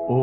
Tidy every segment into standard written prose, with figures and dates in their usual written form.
Om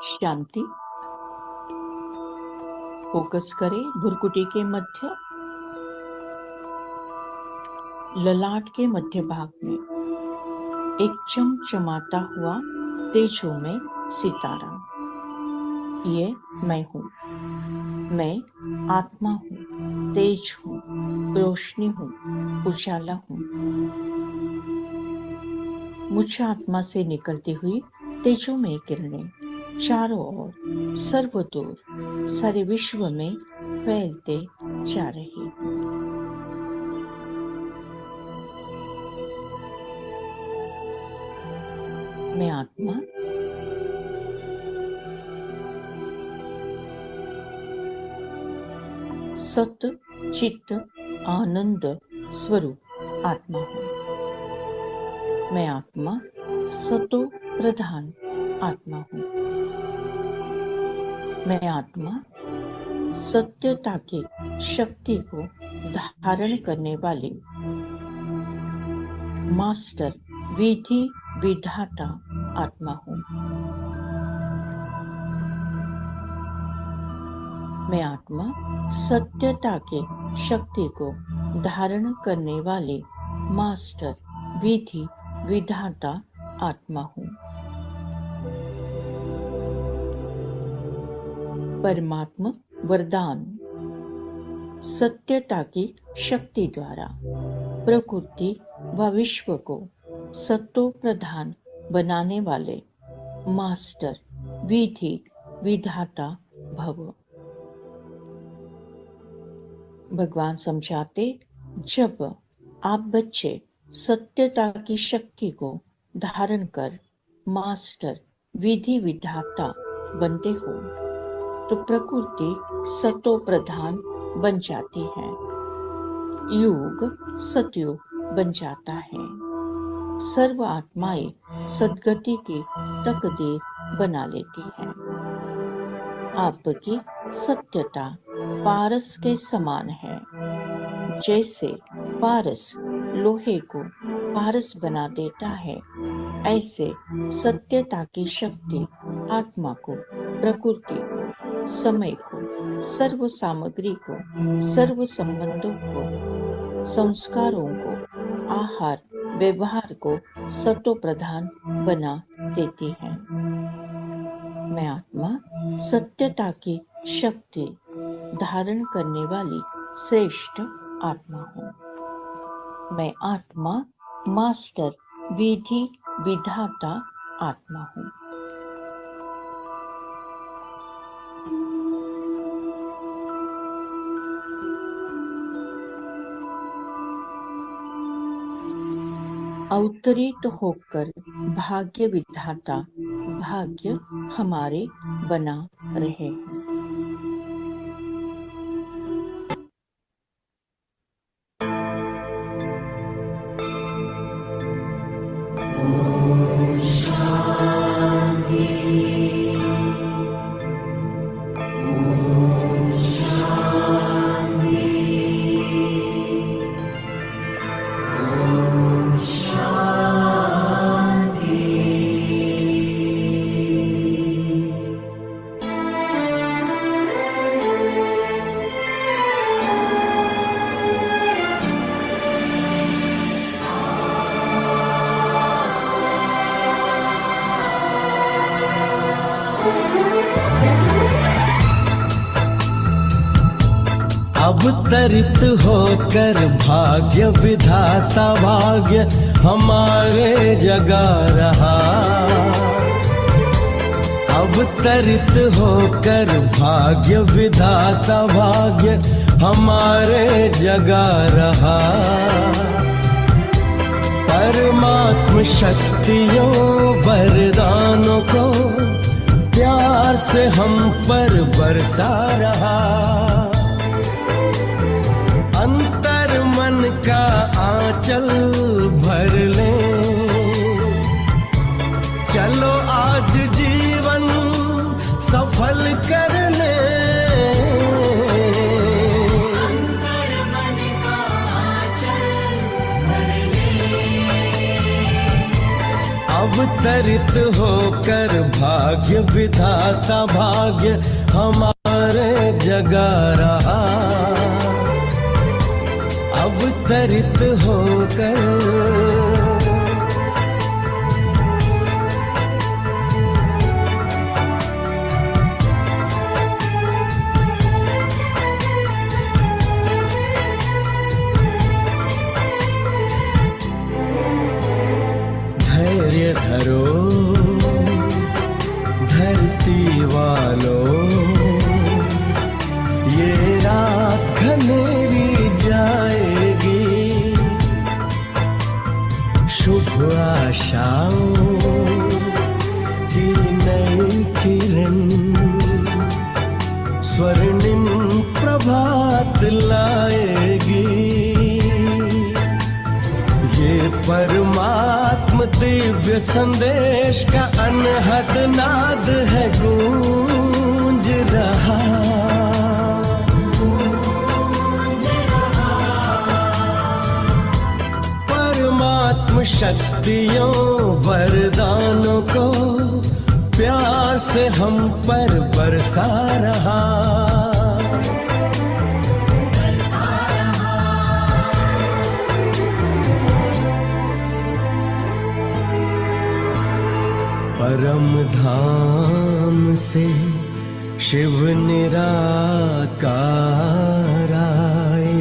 Shanti. Focus करें भुरकुटी के मध्य, ललाट के मध्य भाग में एक चमचमाता हुआ तेजोमय सितारा। ये मैं हूँ, मैं आत्मा हूँ, तेज हूँ, रोशनी हूँ, उजाला हूँ। मुझ आत्मा से निकलती हुई तेजोमय किरणें चारों ओर सर्वदूर सारे विश्व में फैलते जा रही हैं। मैं आत्मा सत चित्त आनंद स्वरूप आत्मा हूँ। मैं आत्मा सतो प्रधान आत्मा हूँ। मैं आत्मा सत्यता की शक्ति को धारण करने वाली मास्टर विधि विधाता आत्मा हूँ। मैं आत्मा सत्यता की शक्ति को धारण करने वाले मास्टर विधि विधाता आत्मा हूँ। परमात्मा वरदान सत्यता की शक्ति द्वारा प्रकृति व विश्व को सतो प्रधान बनाने वाले मास्टर विधि विधाता भव। भगवान समझाते, जब आप बच्चे सत्यता की शक्ति को धारण कर मास्टर विधि विधाता बनते हो तो प्रकृति सतो प्रधान बन जाती है, युग सतयुग बन जाता है, सर्व आत्माएं सद्गति की तकदीर बना लेती है। आपकी सत्यता पारस के समान है। जैसे पारस लोहे को पारस बना देता है, ऐसे सत्यता की शक्ति आत्मा को, प्रकृति को, समय को, सर्व सामग्री को, सर्व संबंधों को, संस्कारों को, आहार व्यवहार को सतो प्रधान बना देती है। मैं आत्मा सत्यता की शक्ति धारण करने वाली श्रेष्ठ आत्मा हूँ। मैं आत्मा मास्टर विधि विधाता आत्मा हूँ। अवतरित होकर भाग्य विधाता भाग्य हमारे बना रहे हैं। अवतरित होकर भाग्य विधाता भाग्य हमारे जगा रहा। अवतरित होकर भाग्य विधाता भाग्य हमारे जगा रहा। परमात्म शक्तियों वरदानों को प्यार से हम पर बरसा रहा। अंतर मन का आंचल भर ले, चलो आज जीवन सफल कर ले। अंतर मन का आंचल भर ले। अवतरित होकर भाग्य विधाता भाग्य हमारे जगा रहा। अवतरित होकर धैर्य धरो धरती वालों, ये रात घनेरी जाएगी। शुभ आशाओं की नई किरण स्वर्णिम प्रभात लाएगी। ये परमात्म दिव्य संदेश का अनहद नाद है गूंज रहा। परमात्म शक्तियों वरदानों को प्यार से हम पर बरसा रहा। परम धाम से शिव निराकार आए,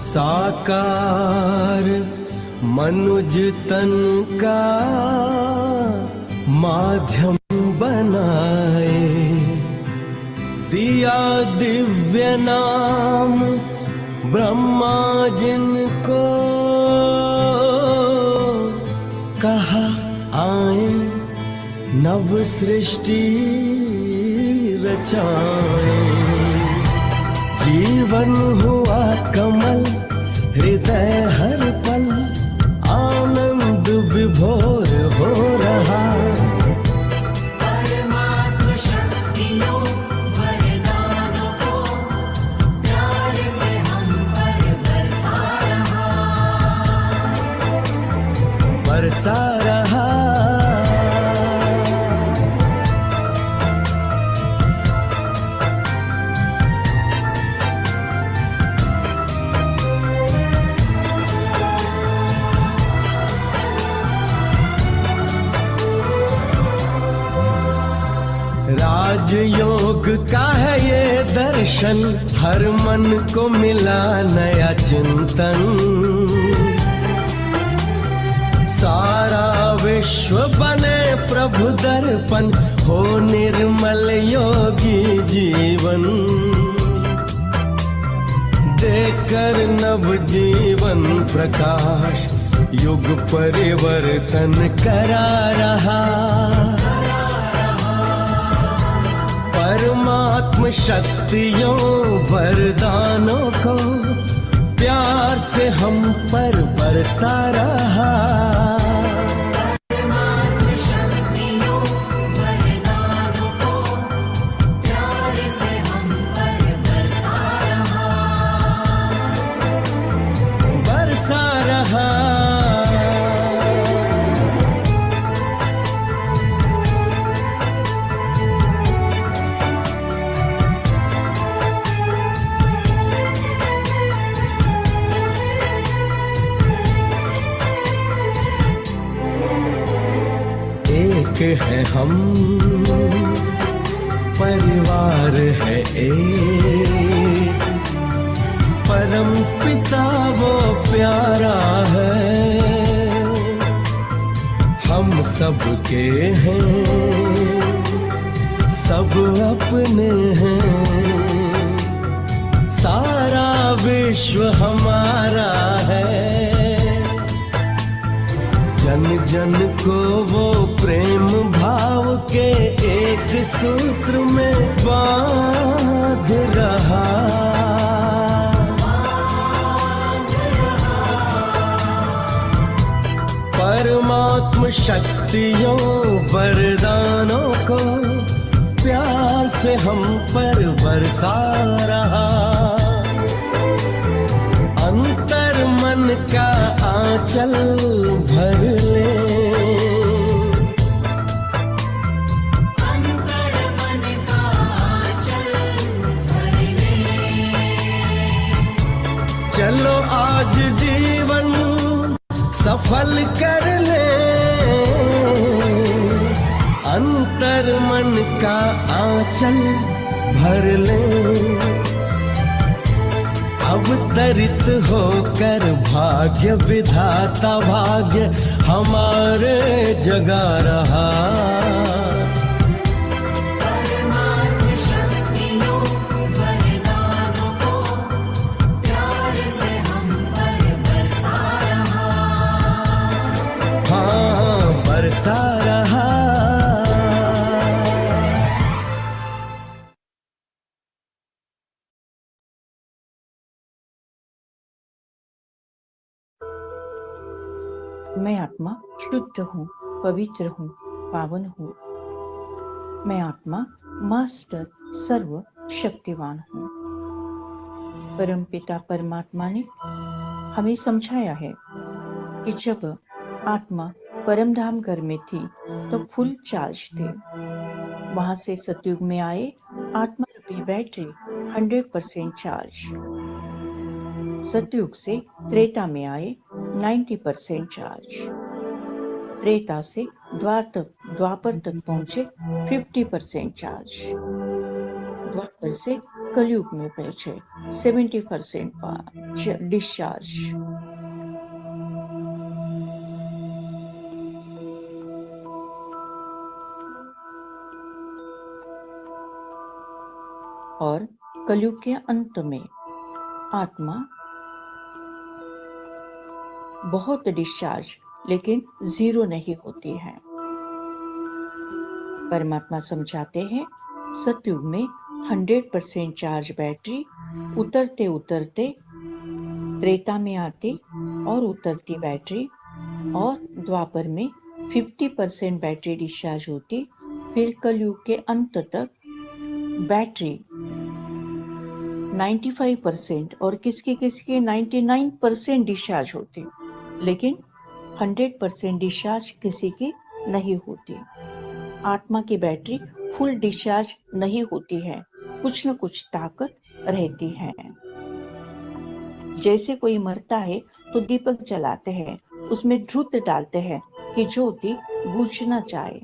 साकार मनुज तन का माध्यम बनाए। दिया दिव्य नाम ब्रह्मा जिनको, कहा आए नव सृष्टि रचाए। जीवन हुआ कमल हृदय हर पल आनंद विभोर हो रहा। परमात्म शक्तियों वरदानों को प्यार से हम पर बरसा रहा। बरसा रहा। राजयोग का है ये दर्शन, हर मन को मिला नया चिंतन। सारा विश्व बने प्रभु दर्पण, हो निर्मल योगी जीवन। देकर नव जीवन प्रकाश युग परिवर्तन करा रहा। परमात्म शक्तियों वरदानों को प्यार से हम पर बरसा रहा। परमात्म शक्तियों वरदानों को प्यार से हम पर बरसा रहा। बरसा रहा। एक है हम, परिवार है एक, सबके हैं, सब अपने हैं, सारा विश्व हमारा है। जन जन को वो प्रेम भाव के एक सूत्र में बांध रहा। परमात्म शक्तियों वरदानों को प्यार से हम पर बरसा रहा। अंतर मन का आंचल भर ले, अंतर मन का आंचल भर ले। चलो आज जीवन सफल कर ले। अंतर मन का आंचल भर ले, अवतरित होकर भाग्य विधाता भाग्य हमारे जगा रहा। परमात्म शक्तियों वरदानों को प्यार से हम पर बरसा रहा। हाँ, बरसा रहा। मैं आत्मा शुद्ध हूँ, पवित्र हूँ, पावन हूँ। मैं आत्मा मास्टर सर्व शक्तिवान हूँ। परमपिता परमात्मा ने हमें समझाया है कि जब आत्मा परमधाम घर में थी तो फुल चार्ज थे। वहां से सतयुग में आए आत्मा रूपी बैटरी 100% चार्ज। सतयुग से त्रेता में आए 90% चार्ज। त्रेता से द्वापर तक पहुंचे 50% चार्ज। द्वापर से कलयुग में पहुंचे 70% डिस्चार्ज। और कलयुग के अंत में आत्मा बहुत डिस्चार्ज लेकिन जीरो नहीं होती है। परमात्मा समझाते हैं सतयुग में 100% चार्ज बैटरी उतरते उतरते त्रेता में आती और उतरती बैटरी, और द्वापर में 50% बैटरी डिस्चार्ज होती। फिर कलयुग के अंत तक बैटरी 95% और किसकी 99% डिस्चार्ज होती, लेकिन 100% डिस्चार्ज किसी की नहीं होती। आत्मा की बैटरी फुल डिस्चार्ज नहीं होती है, कुछ न कुछ ताकत रहती है। जैसे कोई मरता है तो दीपक जलाते हैं, उसमें धूत डालते हैं कि ज्योति बुझना चाहे।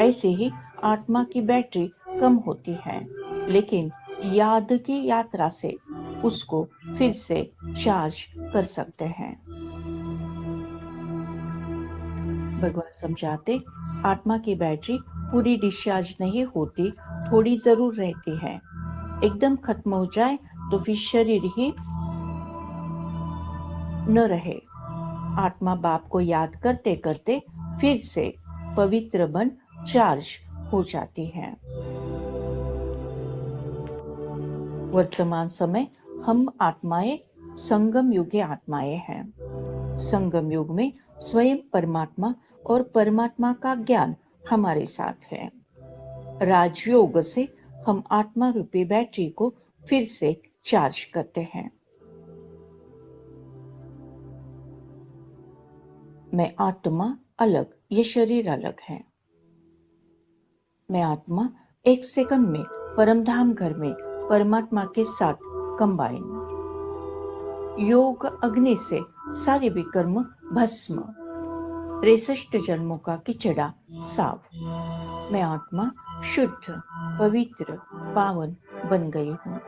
ऐसे ही आत्मा की बैटरी कम होती है, लेकिन याद की यात्रा से उसको फिर से चार्ज कर सकते हैं। भगवान समझाते आत्मा की बैटरी पूरी डिस्चार्ज नहीं होती, थोड़ी जरूर रहती है। एकदम खत्म हो जाए तो फिर शरीर ही न रहे। आत्मा बाप को याद करते करते फिर से पवित्र बन चार्ज हो जाती है। वर्तमान समय हम आत्माएं संगम युगे आत्माएं हैं। संगम युग में स्वयं परमात्मा और परमात्मा का ज्ञान हमारे साथ है। राजयोग से हम आत्मा रूपी बैटरी को फिर से चार्ज करते हैं। मैं आत्मा अलग, ये शरीर अलग है। मैं आत्मा एक सेकंड में परमधाम घर में परमात्मा के साथ कंबाइन। योग अग्नि से सारे विकर्म भस्म, 63 जन्मों का किचड़ा साफ। मैं आत्मा शुद्ध, पवित्र, पावन बन गई हूँ।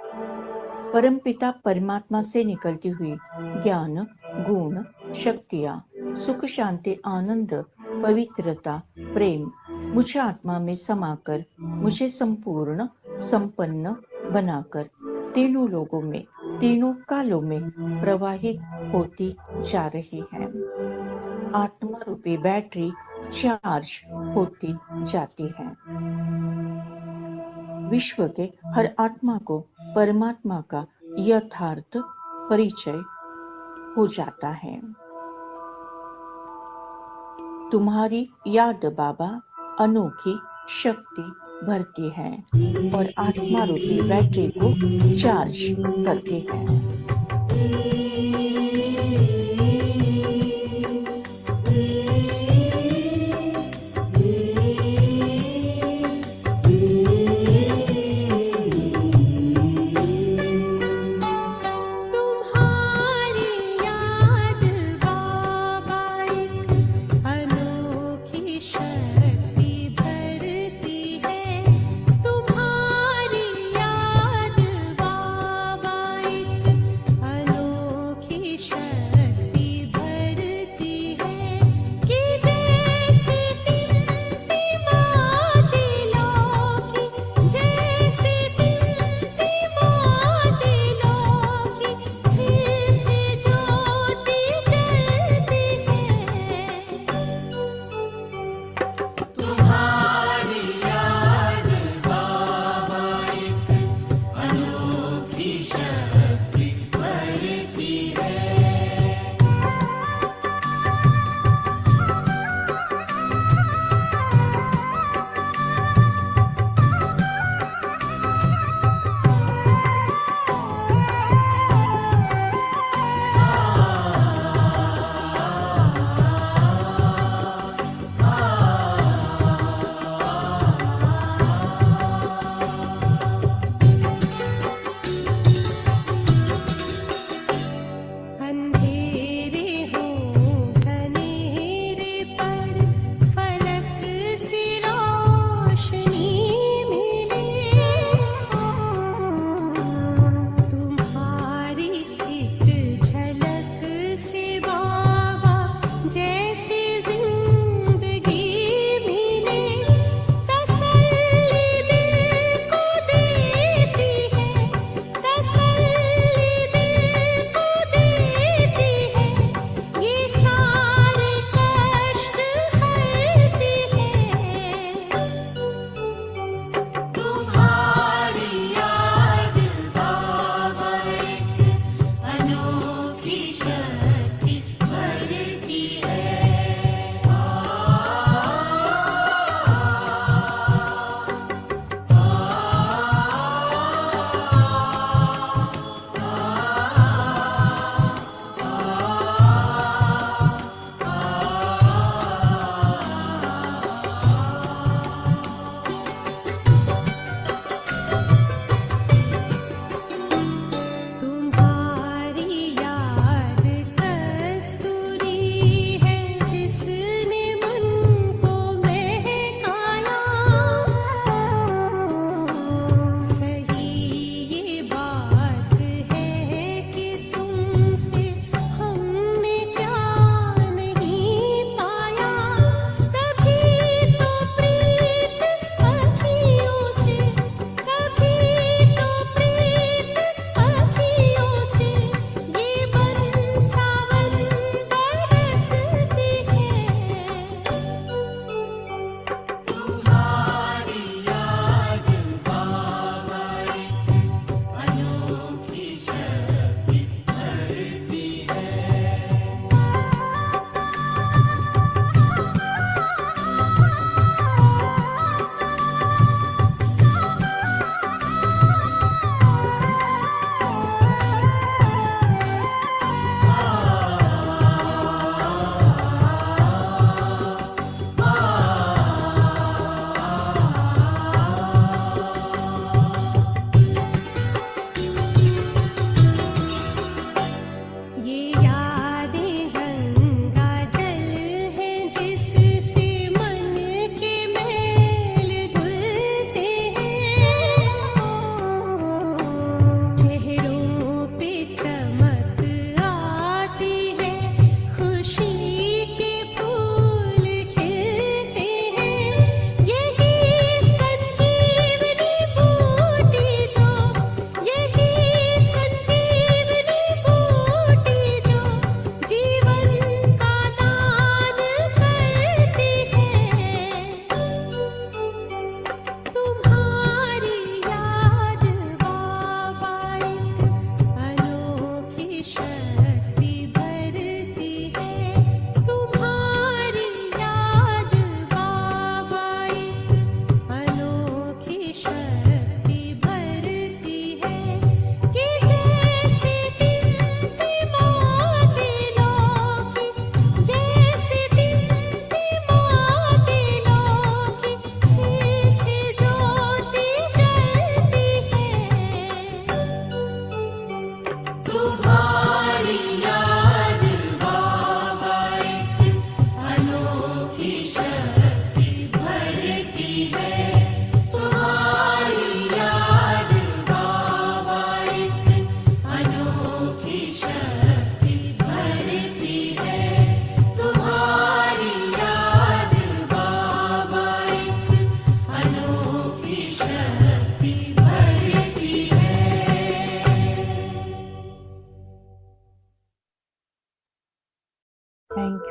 परमपिता परमात्मा से निकलती हुई ज्ञान, गुण, शक्तियाँ, सुख, शांति, आनंद पवित्रता, प्रेम मुझे आत्मा में समाकर मुझे संपूर्ण संपन्न बनाकर तीनों लोगों में तीनों कालों में प्रवाहित होती जा रही है। आत्मा रूपी बैटरी चार्ज होती जाती है। विश्व के हर आत्मा को परमात्मा का यथार्थ परिचय हो जाता है। तुम्हारी याद बाबा अनोखी शक्ति भरती है और आत्मा रूपी बैटरी को चार्ज करती है। तुम्हारी याद बाबा एक अनोखी शक्ति भरती है। तुम्हारी याद बाबा एक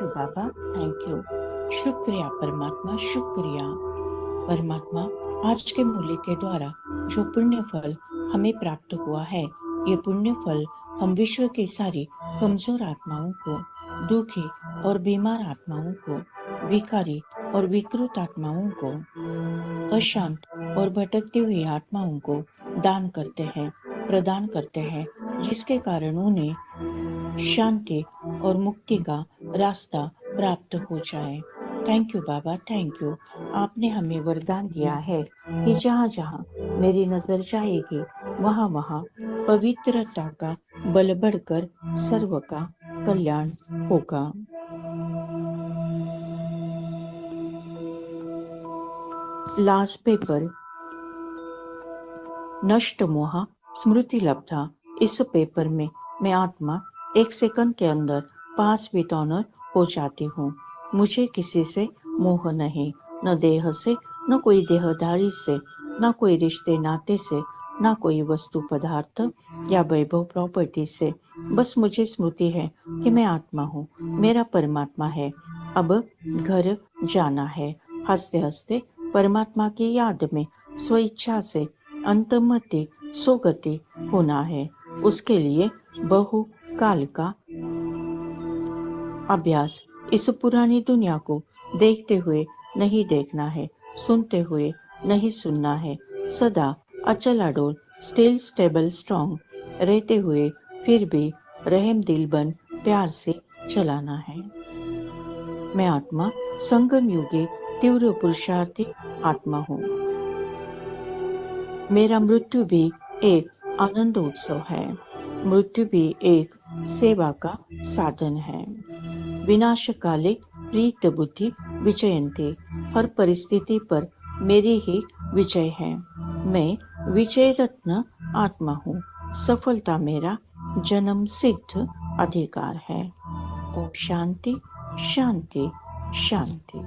यू बाबा, थैंक यू। शुक्रिया परमात्मा, शुक्रिया परमात्मा। आज के मूल्य के द्वारा जो पुण्य फल हमें प्राप्त हुआ है, ये पुण्य फल हम विश्व की सारी कमजोर आत्माओं को, दुखी और बीमार आत्माओं को, विकारी और विकृत आत्माओं को, अशांत और भटकती हुई आत्माओं को दान करते हैं, प्रदान करते हैं, जिसके कारण उन्हें शांति और मुक्ति का रास्ता प्राप्त हो जाए। Thank you Baba, thank you. आपने हमें वरदान दिया है कि जहाँ जहाँ मेरी नजर जाएगी, वहाँ वहाँ पवित्रता का बल बढ़कर सर्व का कल्याण होगा। लास्ट पेपर, नष्ट मोह स्मृति लब्धा। इस पेपर में मैं आत्मा 1 सेकंड के अंदर पास विद ऑनर हो जाती हूँ। मुझे किसी से मोह नहीं, न देह से, न कोई देहधारी से, न कोई रिश्ते नाते से, न कोई वस्तु पदार्थ या वैभव प्रॉपर्टी से। बस मुझे स्मृति है कि मैं आत्मा हूँ, मेरा परमात्मा है। अब घर जाना है। हंसते हंसते परमात्मा की याद में स्वेच्छा से अंतर्मति सुगति होना है। उसके लिए बहु काल का अभ्यास इस पुरानी दुनिया को देखते हुए नहीं देखना है, सुनते हुए नहीं सुनना है। सदा अचल अडोल, स्टिल स्टेबल स्ट्रॉन्ग रहते हुए फिर भी रहम दिल बन प्यार से चलाना है। मैं आत्मा संगम युगी तीव्र पुरुषार्थी आत्मा हूँ। मेरा मृत्यु भी एक आनंद उत्सव है। मृत्यु भी एक सेवा का साधन है। विनाश काले प्रीत बुद्धि विजयंती। हर परिस्थिति पर मेरी ही विजय है। मैं विजय रत्न आत्मा हूँ। सफलता मेरा जन्म सिद्ध अधिकार है। ओम शांति शांति शांति।